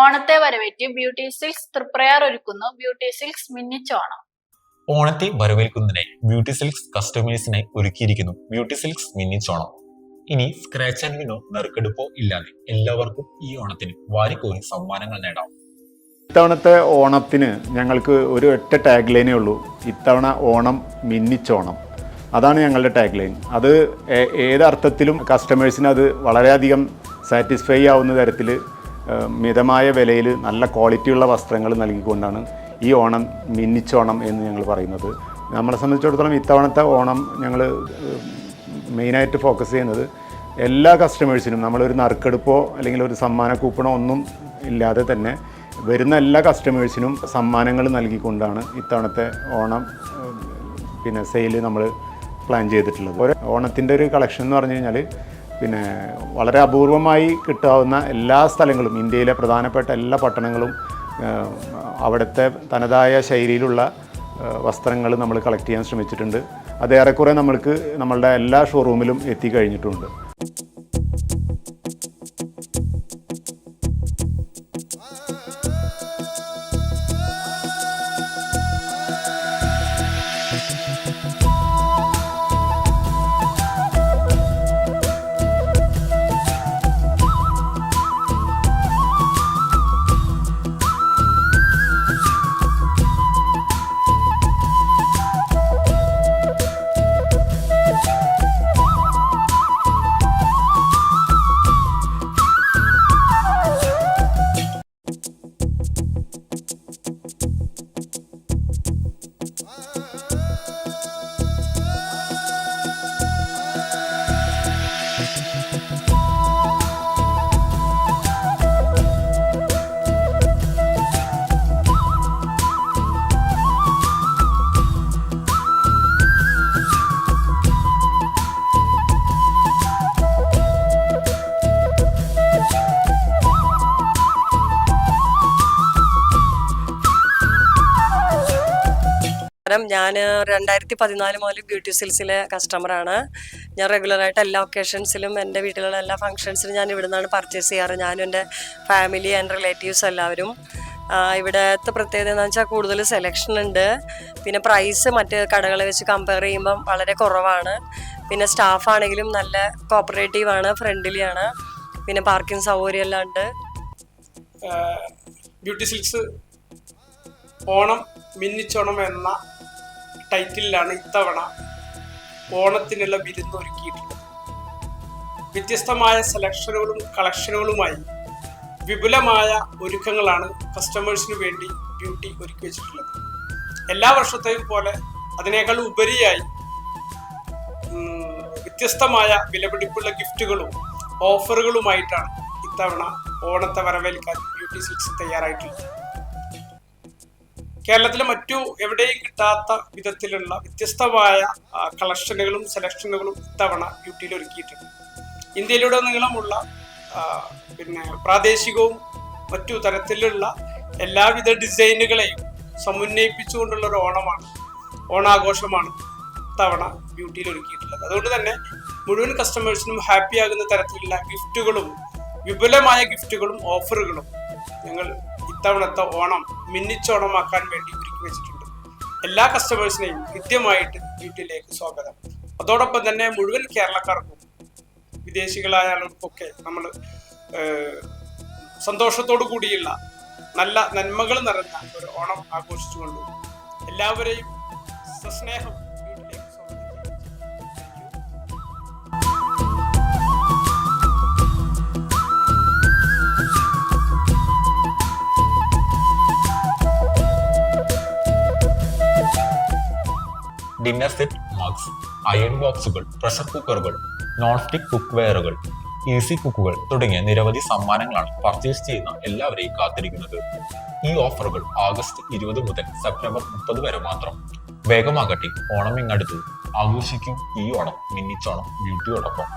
ഓണത്തെ വരവേറ്റ് beauty silks Triprayar ഒരുക്കുന്നു beauty silks മിന്നിച്ചോണം. ഓണത്തെ വരവേൽക്കുന്നതിനായി ബ്യൂട്ടി സിൽക്സ് കസ്റ്റമേഴ്സിനായി ഒരുക്കിയിരിക്കുന്നു ബ്യൂട്ടി സിൽക്സ് മിന്നിച്ചോണം. ഇനി സ്ക്രാച്ച് ആൻഡ് വിനോ നറുക്കെടുപ്പോ ഇല്ലാതെ എല്ലാവർക്കും ഈ ഓണത്തിന് വാരിക്കോരി സമ്മാനങ്ങൾ നേടാം. ഇത്തവണത്തെ ഓണത്തിന് ഞങ്ങൾക്ക് ഒരു ഒറ്റ ടാഗ് ലൈനേ ഉള്ളൂ. ഇത്തവണ ഓണം മിന്നിച്ചോണം, അതാണ് ഞങ്ങളുടെ ടാഗ് ലൈൻ. അത് ഏതർത്ഥത്തിലും കസ്റ്റമേഴ്സിന് അത് വളരെയധികം സാറ്റിസ്ഫൈ ആവുന്ന തരത്തിൽ മിതമായ വിലയിൽ നല്ല ക്വാളിറ്റിയുള്ള വസ്ത്രങ്ങൾ നൽകിക്കൊണ്ടാണ് ഈ ഓണം മിന്നിച്ചോണം എന്ന് ഞങ്ങൾ പറയുന്നത്. നമ്മളെ സംബന്ധിച്ചിടത്തോളം ഇത്തവണത്തെ ഓണം ഞങ്ങൾ മെയിനായിട്ട് ഫോക്കസ് ചെയ്യുന്നത് എല്ലാ കസ്റ്റമേഴ്സിനും നമ്മളൊരു നറുക്കെടുപ്പോ അല്ലെങ്കിൽ ഒരു സമ്മാന കൂപ്പണോ ഒന്നും ഇല്ലാതെ തന്നെ വരുന്ന എല്ലാ കസ്റ്റമേഴ്സിനും സമ്മാനങ്ങൾ നൽകിക്കൊണ്ടാണ് ഇത്തവണത്തെ ഓണം സെയിൽ നമ്മൾ പ്ലാൻ ചെയ്തിട്ടുള്ളത്. ഓണത്തിൻ്റെ ഒരു കളക്ഷൻ എന്ന് പറഞ്ഞു കഴിഞ്ഞാൽ വളരെ അപൂർവമായി കിട്ടാവുന്ന എല്ലാ സ്ഥലങ്ങളും, ഇന്ത്യയിലെ പ്രധാനപ്പെട്ട എല്ലാ പട്ടണങ്ങളും അവിടുത്തെ തനതായ ശൈലിയിലുള്ള വസ്ത്രങ്ങൾ നമ്മൾ കളക്ട് ചെയ്യാൻ ശ്രമിച്ചിട്ടുണ്ട്. അത് ഏറെക്കുറെ നമ്മളുടെ എല്ലാ ഷോറൂമിലും എത്തിക്കഴിഞ്ഞിട്ടുണ്ട്. ഞാൻ 2014 മുതൽ ബ്യൂട്ടി സിൽസിലെ കസ്റ്റമറാണ്. ഞാൻ റെഗുലറായിട്ട് എല്ലാ ഒക്കേഷൻസിലും എൻ്റെ വീട്ടിലുള്ള എല്ലാ ഫംഗ്ഷൻസിലും ഞാൻ ഇവിടെ നിന്നാണ് പർച്ചേസ് ചെയ്യാറ്. ഞാനും എൻ്റെ ഫാമിലി ആൻഡ് റിലേറ്റീവ്സ് എല്ലാവരും. ഇവിടുത്തെ പ്രത്യേകത എന്ന് വെച്ചാൽ കൂടുതൽ സെലക്ഷൻ ഉണ്ട്. പിന്നെ പ്രൈസ് മറ്റ് കടകളെ വെച്ച് കമ്പയർ ചെയ്യുമ്പം വളരെ കുറവാണ്. പിന്നെ സ്റ്റാഫാണെങ്കിലും നല്ല കോപ്പറേറ്റീവാണ്, ഫ്രണ്ട്ലിയാണ്. പിന്നെ പാർക്കിംഗ് സൗകര്യം എല്ലാം ഉണ്ട്. ബ്യൂട്ടി സിൽക്സ് ഓണം മിന്നിച്ചോണം എന്ന ടൈറ്റിലാണ് ഇത്തവണ ഓണത്തിനുള്ള വിരുന്ന് ഒരുക്കിയിട്ടുള്ളത്. വ്യത്യസ്തമായ സെലക്ഷനുകളും കളക്ഷനുകളുമായി വിപുലമായ ഒരുക്കങ്ങളാണ് കസ്റ്റമേഴ്സിന് വേണ്ടി ബ്യൂട്ടി ഒരുക്കി വെച്ചിട്ടുള്ളത്. എല്ലാ വർഷത്തെയും പോലെ അതിനേക്കാൾ ഉപരിയായി വ്യത്യസ്തമായ വിലപിടിപ്പുള്ള ഗിഫ്റ്റുകളും ഓഫറുകളുമായിട്ടാണ് ഇത്തവണ ഓണത്തെ വരവേൽക്കാൻ ബ്യൂട്ടി സിൽക്സ് തയ്യാറായിട്ടുള്ളത്. കേരളത്തിലെ മറ്റു എവിടെയും കിട്ടാത്ത വിധത്തിലുള്ള വ്യത്യസ്തമായ കളക്ഷനുകളും സെലക്ഷനുകളും ഇത്തവണ ബ്യൂട്ടിയിൽ ഒരുക്കിയിട്ടുണ്ട്. ഇന്ത്യയിലൂടെ നീളമുള്ള പ്രാദേശികവും മറ്റു തരത്തിലുള്ള എല്ലാവിധ ഡിസൈനുകളെയും സമുന്നയിപ്പിച്ചുകൊണ്ടുള്ള ഒരു ഓണാഘോഷമാണ് ഇത്തവണ ബ്യൂട്ടിയിൽ ഒരുക്കിയിട്ടുള്ളത്. അതുകൊണ്ട് തന്നെ മുഴുവൻ കസ്റ്റമേഴ്സിനും ഹാപ്പി ആകുന്ന തരത്തിലുള്ള ഗിഫ്റ്റുകളും വിപുലമായ ഗിഫ്റ്റുകളും ഓഫറുകളും ഞങ്ങൾ ഇത്തവണത്തെ ഓണം മിന്നിച്ചോണമാക്കാൻ വേണ്ടി ഒരുക്കി വെച്ചിട്ടുണ്ട്. എല്ലാ കസ്റ്റമേഴ്സിനെയും കൃത്യമായിട്ട് ബ്യൂട്ടിയിലേക്ക് സ്വാഗതം. അതോടൊപ്പം തന്നെ മുഴുവൻ കേരളക്കാർക്കും വിദേശികളായ ആളുകൾക്കൊക്കെ നമ്മൾ സന്തോഷത്തോടു കൂടിയുള്ള നല്ല നന്മകൾ നിറഞ്ഞ ഒരു ഓണം ആഘോഷിച്ചുകൊണ്ട് എല്ലാവരെയും സസ്നേഹം ബ്യൂട്ടിയിലേക്ക് സ്വാഗതം ഡിന്നർ സെറ്റ്, മഗ്സ്, അയൺ ബോക്സുകൾ, പ്രഷർ കുക്കറുകൾ, നോൺ സ്റ്റിക് കുക്ക് വെയറുകൾ, ഈസി കുക്കുകൾ തുടങ്ങിയ നിരവധി സമ്മാനങ്ങളാണ് പർച്ചേസ് ചെയ്യുന്ന എല്ലാവരെയും കാത്തിരിക്കുന്നത്. ഈ ഓഫറുകൾ ആഗസ്റ്റ് 20 മുതൽ സെപ്റ്റംബർ 30 വരെ മാത്രം. വേഗമാകട്ടെ, ഓണം ഇങ്ങടുത്തു. ആഘോഷിക്കും ഈ ഓണം മിന്നിച്ചോണം ബ്യൂട്ടിയോടൊപ്പം.